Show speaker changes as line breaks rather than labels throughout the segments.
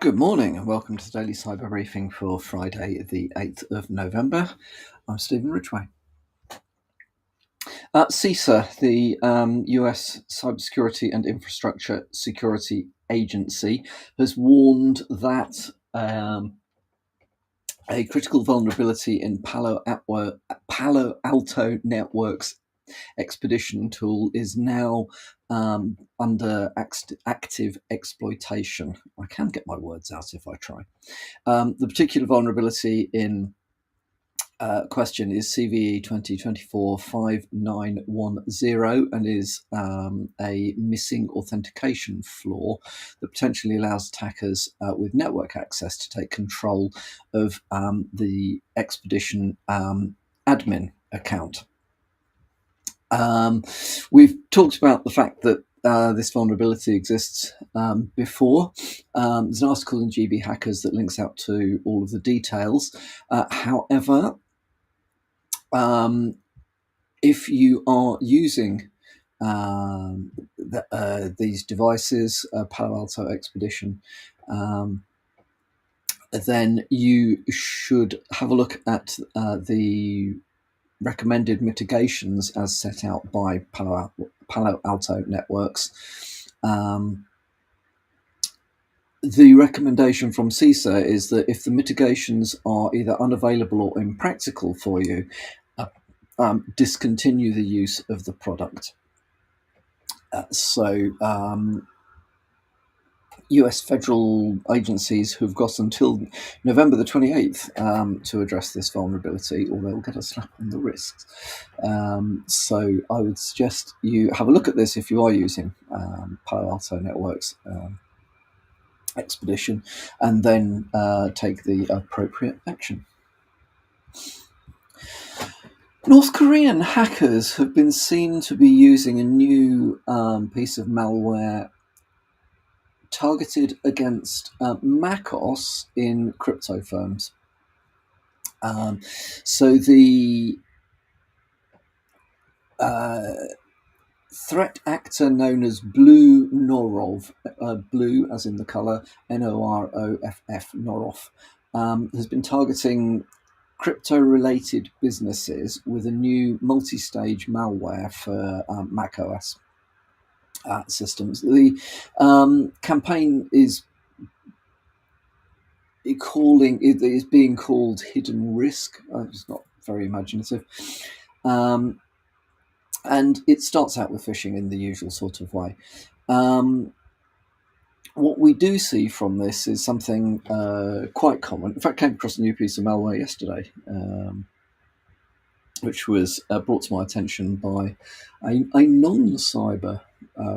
Good morning and welcome to the Daily Cyber Briefing for Friday, the 8th of November. I'm Stephen Ridgway. CISA, the US Cybersecurity and Infrastructure Security Agency, has warned that a critical vulnerability in Palo Alto Networks expedition tool is now under active exploitation. I can get my words out if I try. The particular vulnerability in question is CVE 2024-5910 and is a missing authentication flaw that potentially allows attackers with network access to take control of the expedition admin account. We've talked about the fact that this vulnerability exists before. There's an article in GB Hackers that links out to all of the details. However, if you are using these devices, Palo Alto Expedition, then you should have a look at the recommended mitigations as set out by Palo Alto Networks. The recommendation from CISA is that if the mitigations are either unavailable or impractical for you, discontinue the use of the product. US federal agencies have got until November the 28th to address this vulnerability, or they'll get a slap on the wrist. So I would suggest you have a look at this if you are using Palo Alto Networks expedition, and then take the appropriate action. North Korean hackers have been seen to be using a new piece of malware targeted against MacOS in crypto firms. So the threat actor known as Blue Norov, blue as in the color, Noroff, Norov, has been targeting crypto-related businesses with a new multi-stage malware for macOS systems. The campaign is being called Hidden Risk. It's not very imaginative. And it starts out with phishing in the usual sort of way. What we do see from this is something quite common. In fact, I came across a new piece of malware yesterday, which was brought to my attention by a non-cyber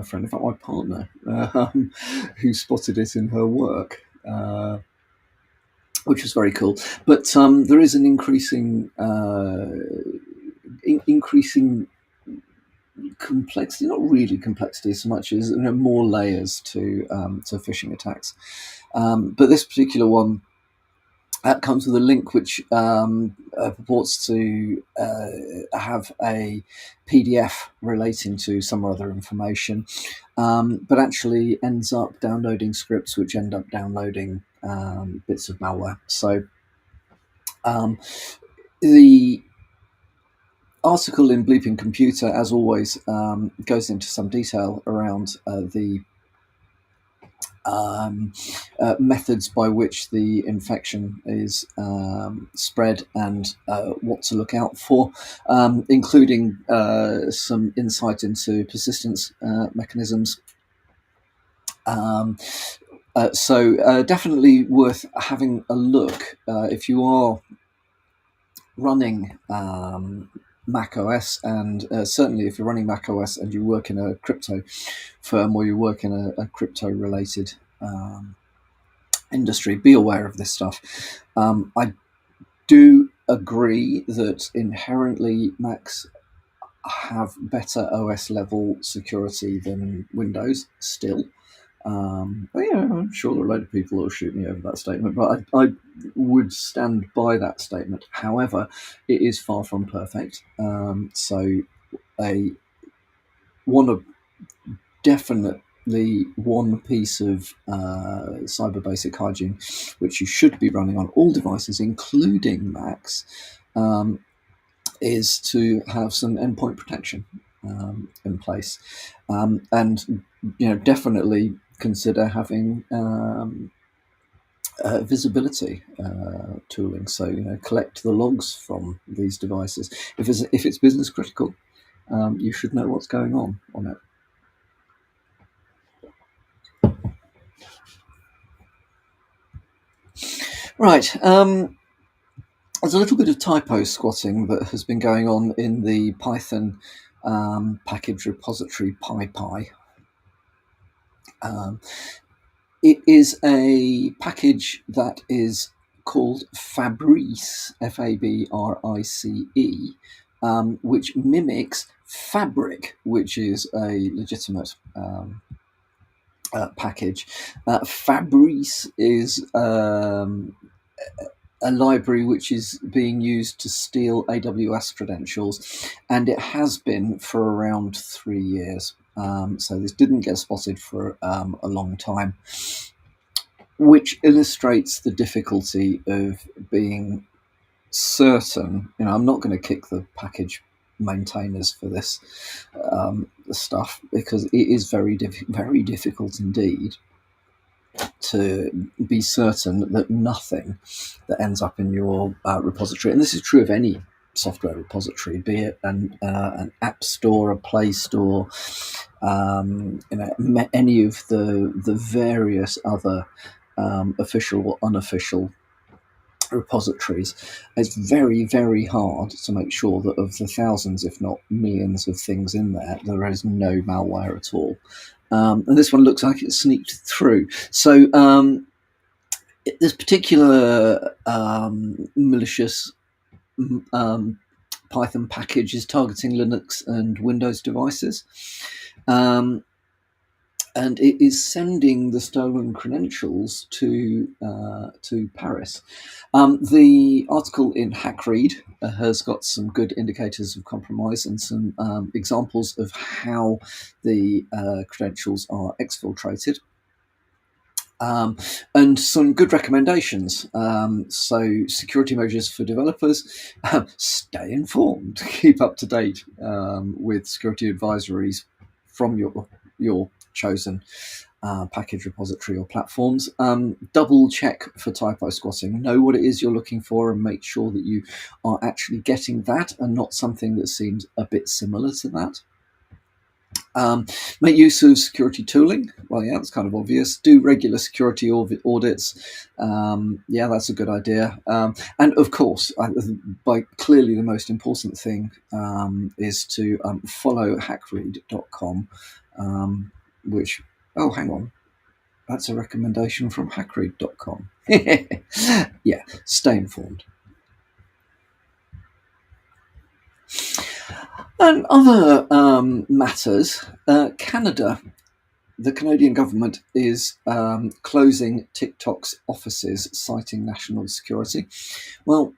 friend, in fact my partner, who spotted it in her work, which was very cool. But there is an increasing complexity, not really complexity so much as more layers to phishing attacks. But this particular one comes with a link which purports to have a PDF relating to some other information, but actually ends up downloading scripts which end up downloading bits of malware. So the article in Bleeping Computer, as always, goes into some detail around the methods by which the infection is spread and what to look out for, including some insight into persistence mechanisms. So definitely worth having a look if you are running macOS, and certainly if you're running macOS and you work in a crypto firm or you work in a crypto-related industry, be aware of this stuff. I do agree that inherently Macs have better OS level security than Windows still. I'm sure there are a load of people that will shoot me over that statement, but I would stand by that statement. However, it is far from perfect. So one of definite the one piece of cyber basic hygiene which you should be running on all devices, including Macs, is to have some endpoint protection in place, and definitely consider having visibility tooling. So collect the logs from these devices. If it's business critical, you should know what's going on it. Right. There's a little bit of typo squatting that has been going on in the Python package repository PyPy. It is a package that is called Fabrice, Fabrice, which mimics Fabric, which is a legitimate package. Fabrice is a library which is being used to steal AWS credentials, and it has been for around 3 years. So this didn't get spotted for a long time, which illustrates the difficulty of being certain. I'm not going to kick the package maintainers for this stuff, because it is very difficult indeed to be certain that nothing that ends up in your repository, and this is true of any software repository, be it an app store, a play store, any of the various other official or unofficial repositories. It's very, very hard to make sure that of the thousands, if not millions of things in there is no malware at all. And this one looks like it's sneaked through. So this particular malicious Python package is targeting Linux and Windows devices. And it is sending the stolen credentials to Paris. The article in HackRead has got some good indicators of compromise and some examples of how the credentials are exfiltrated. And some good recommendations. So security measures for developers: stay informed, keep up to date with security advisories from your chosen package repository or platforms. Double check for typo squatting. Know what it is you're looking for and make sure that you are actually getting that and not something that seems a bit similar to that. Make use of security tooling. Well, yeah, that's kind of obvious. Do regular security audits. Yeah, that's a good idea. And of course, clearly the most important thing is to follow hackread.com, which, oh, hang on. That's a recommendation from hackread.com. Yeah, stay informed. And other matters, Canada, the Canadian government is closing TikTok's offices, citing national security. Well,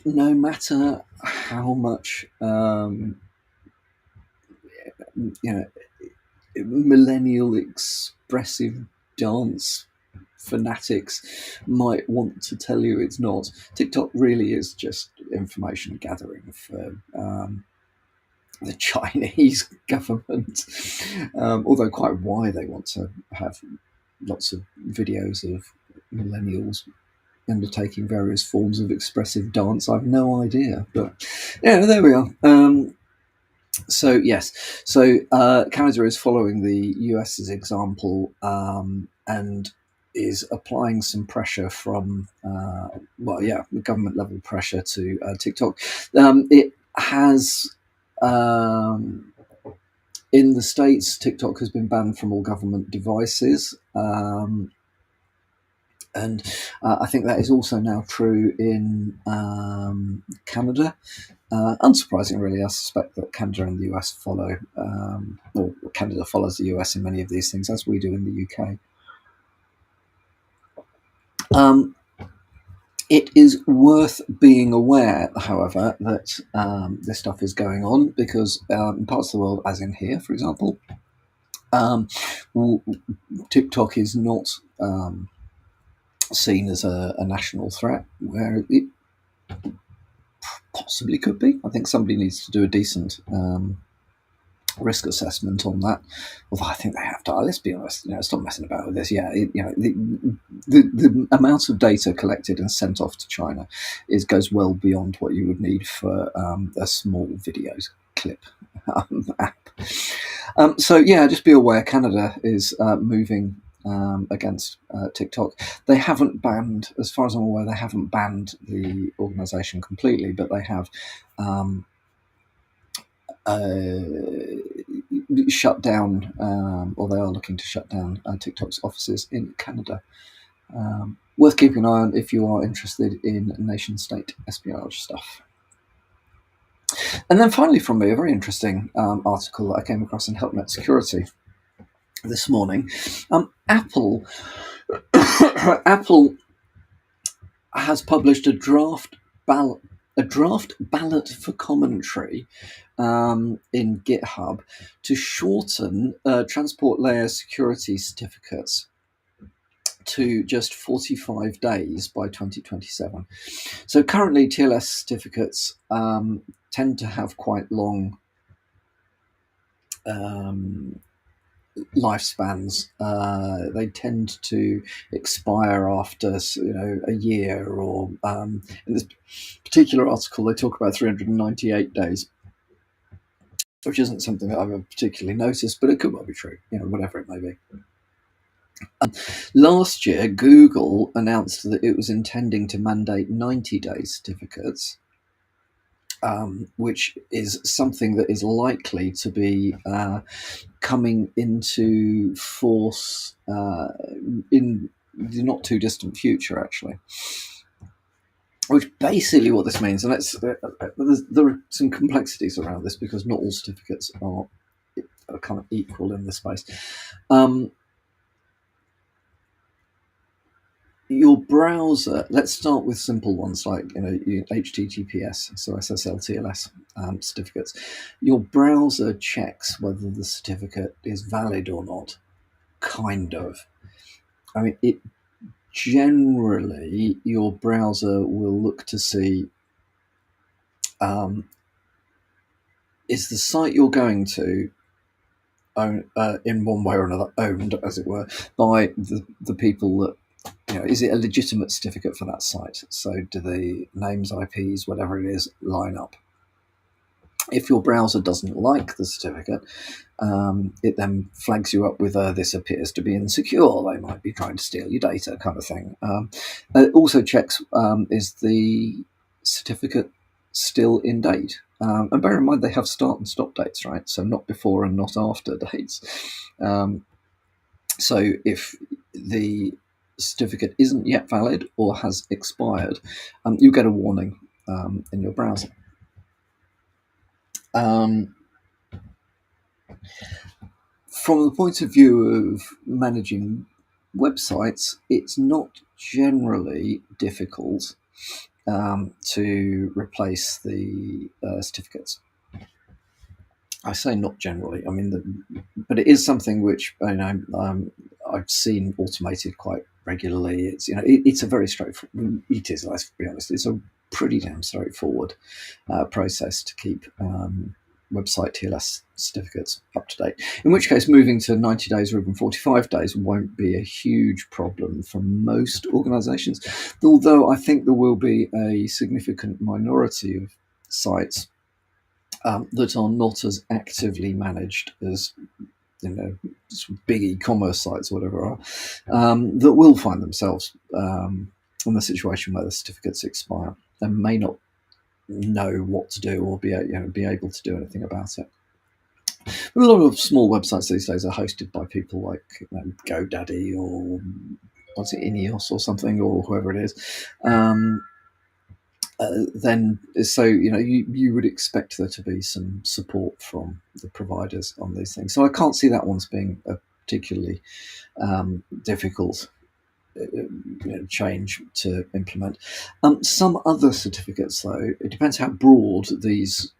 no matter how much millennial expressive dance fanatics might want to tell you it's not, TikTok really is just information gathering for the Chinese government, although quite why they want to have lots of videos of millennials undertaking various forms of expressive dance, I've no idea. But yeah, there we are. So yes, so Canada is following the US's example and is applying some pressure from, government level pressure to TikTok. It has, in the States, TikTok has been banned from all government devices. And I think that is also now true in Canada. Unsurprising, really. I suspect that Canada and the US follow, or Canada follows the US in many of these things, as we do in the UK. It is worth being aware, however, that this stuff is going on because in parts of the world, as in here, for example, Um, TikTok is not seen as a national threat, where it possibly could be. I think somebody needs to do a decent risk assessment on that. Although I think they have to. Let's be honest. Stop messing about with this. Yeah, the amount of data collected and sent off to China goes well beyond what you would need for a small videos clip app. So yeah, just be aware. Canada is moving against TikTok. They haven't banned, as far as I'm aware, they haven't banned the organisation completely, but they have shut down, or they are looking to shut down TikTok's offices in Canada. Worth keeping an eye on if you are interested in nation-state espionage stuff. And then finally from me, a very interesting article that I came across in HelpNet Security this morning. Apple has published a draft ballot for commentary in GitHub to shorten transport layer security certificates to just 45 days by 2027. So currently TLS certificates tend to have quite long lifespans. They tend to expire after a year, or in this particular article they talk about 398 days, which isn't something that I've particularly noticed, but it could well be true, whatever it may be. Last year, Google announced that it was intending to mandate 90-day certificates, which is something that is likely to be coming into force in the not too distant future, actually. Which basically what this means, and there are some complexities around this because not all certificates are kind of equal in this space. Your browser, let's start with simple ones like HTTPS, so SSL TLS certificates. Your browser checks whether the certificate is valid or not, kind of. I mean, generally your browser will look to see is the site you're going to in one way or another owned, as it were, by the people that, is it a legitimate certificate for that site? So do the names, IPs, whatever it is, line up? If your browser doesn't like the certificate, it then flags you up with this appears to be insecure. They might be trying to steal your data, kind of thing. It also checks is the certificate still in date? And bear in mind they have start and stop dates, right? So not before and not after dates. So if the certificate isn't yet valid or has expired, you get a warning in your browser. From the point of view of managing websites, it's not generally difficult to replace the certificates. I say not generally. I mean, but it is something which I've seen automated quite regularly. It's a very straightforward. It is. Let's be honest. It's a pretty damn straightforward process to keep website TLS certificates up to date. In which case, moving to 90 days or even 45 days won't be a huge problem for most organisations. Although I think there will be a significant minority of sites that are not as actively managed as big e-commerce sites or whatever are, that will find themselves in the situation where the certificates expire and may not know what to do or be able to do anything about it. But a lot of small websites these days are hosted by people like GoDaddy or what's it, Ineos or something, or whoever it is. Then so you would expect there to be some support from the providers on these things. So I can't see that one's being a particularly difficult change to implement. Some other certificates, though, it depends how broad these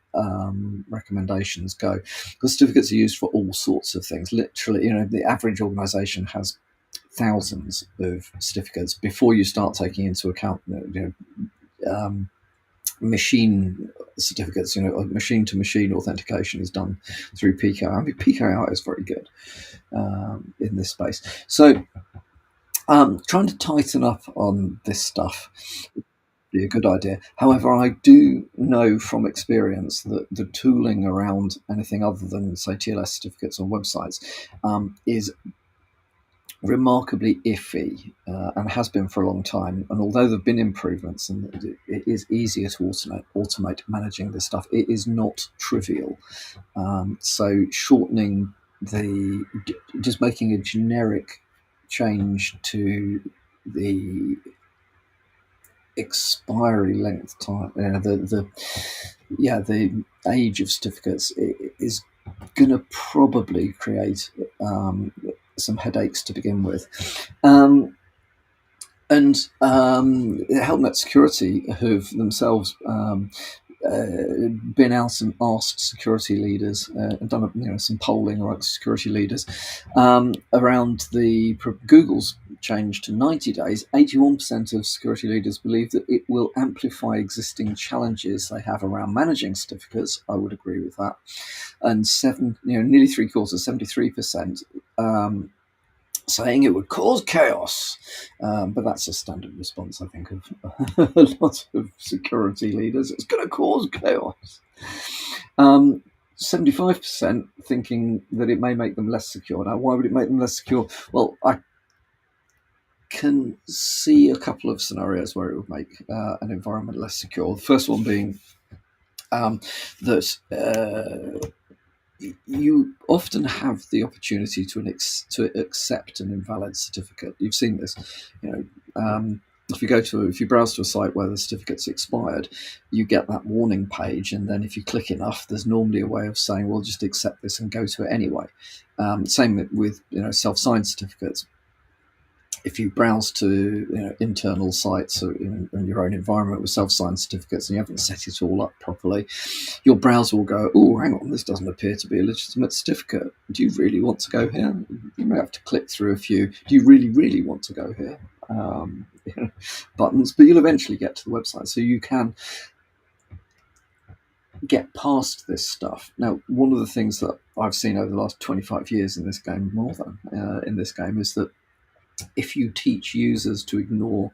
recommendations go, because certificates are used for all sorts of things. Literally, the average organisation has thousands of certificates before you start taking into account machine certificates. Machine to machine authentication is done through PKI. I mean, PKI is very good in this space. So trying to tighten up on this stuff would be a good idea. However, I do know from experience that the tooling around anything other than, say, TLS certificates on websites is remarkably iffy and has been for a long time. And although there have been improvements and it is easier to automate managing this stuff, it is not trivial. So shortening just making a generic change to the expiry length time, the age of certificates is going to probably create some headaches to begin with. And Help Net Security have themselves been out and asked security leaders and done some polling around security leaders around Google's change to 90 days. 81% of security leaders believe that it will amplify existing challenges they have around managing certificates. I would agree with that. And nearly 3/4, 73%. Saying it would cause chaos, but that's a standard response, I think, of a lot of security leaders. It's going to cause chaos. 75% thinking that it may make them less secure. Now, why would it make them less secure? Well, I can see a couple of scenarios where it would make an environment less secure. The first one being that you often have the opportunity to accept an invalid certificate. You've seen this, if you browse to a site where the certificate's expired, you get that warning page, and then if you click enough, there's normally a way of saying, well, just accept this and go to it anyway. Same with self-signed certificates. If you browse to internal sites or in your own environment with self-signed certificates and you haven't set it all up properly, your browser will go, oh, hang on, this doesn't appear to be a legitimate certificate. Do you really want to go here? You may have to click through a few. Do you really, really want to go here? Buttons, but you'll eventually get to the website. So you can get past this stuff. Now, one of the things that I've seen over the last 25 years in this game, more than in this game, is that if you teach users to ignore,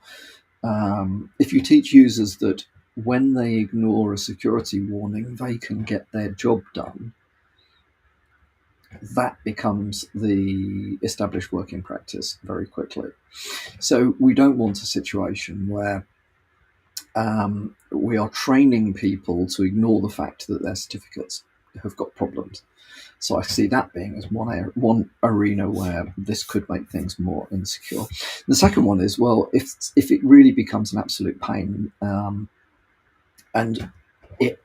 if you teach users that when they ignore a security warning, they can get their job done, that becomes the established working practice very quickly. So we don't want a situation where we are training people to ignore the fact that their certificates have got problems. So I see that being as one arena where this could make things more insecure. The second one is, well, if it really becomes an absolute pain and it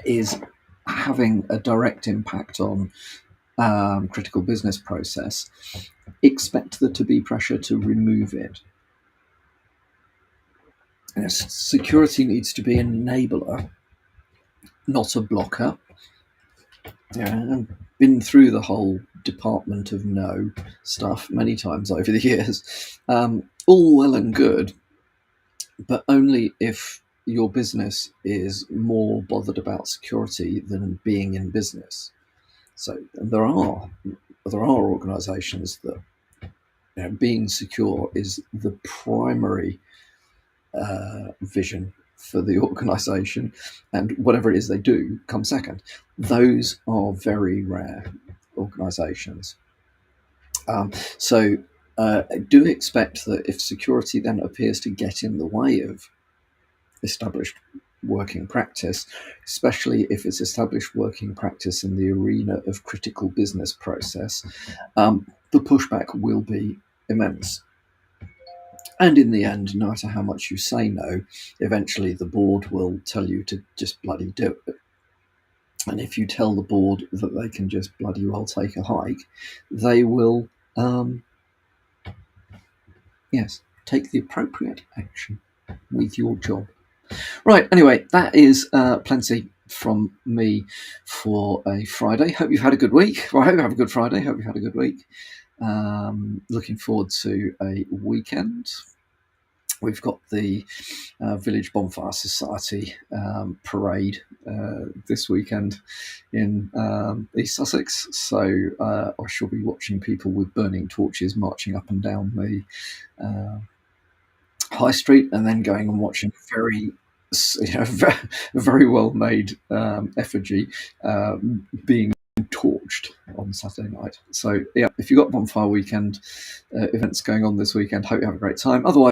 is having a direct impact on critical business process, expect there to be pressure to remove it. Security needs to be an enabler, not a blocker. I've been through the whole Department of No stuff many times over the years. All well and good, but only if your business is more bothered about security than being in business. So there are organisations that being secure is the primary vision for the organisation, and whatever it is they do comes second. Those are very rare organisations. So do expect that if security then appears to get in the way of established working practice, especially if it's established working practice in the arena of critical business process, the pushback will be immense. And in the end, no matter how much you say no, eventually the board will tell you to just bloody do it. And if you tell the board that they can just bloody well take a hike, they will, take the appropriate action with your job. Right, anyway, that is plenty from me for a Friday. Hope you've had a good week. Well, I hope you have a good Friday. Hope you've had a good week. Looking forward to a weekend. We've got the Village Bonfire Society parade this weekend in East Sussex, so I shall be watching people with burning torches marching up and down the High Street, and then going and watching a very well made effigy being torched on Saturday night. So yeah, if you've got bonfire weekend events going on this weekend, hope you have a great time. Otherwise,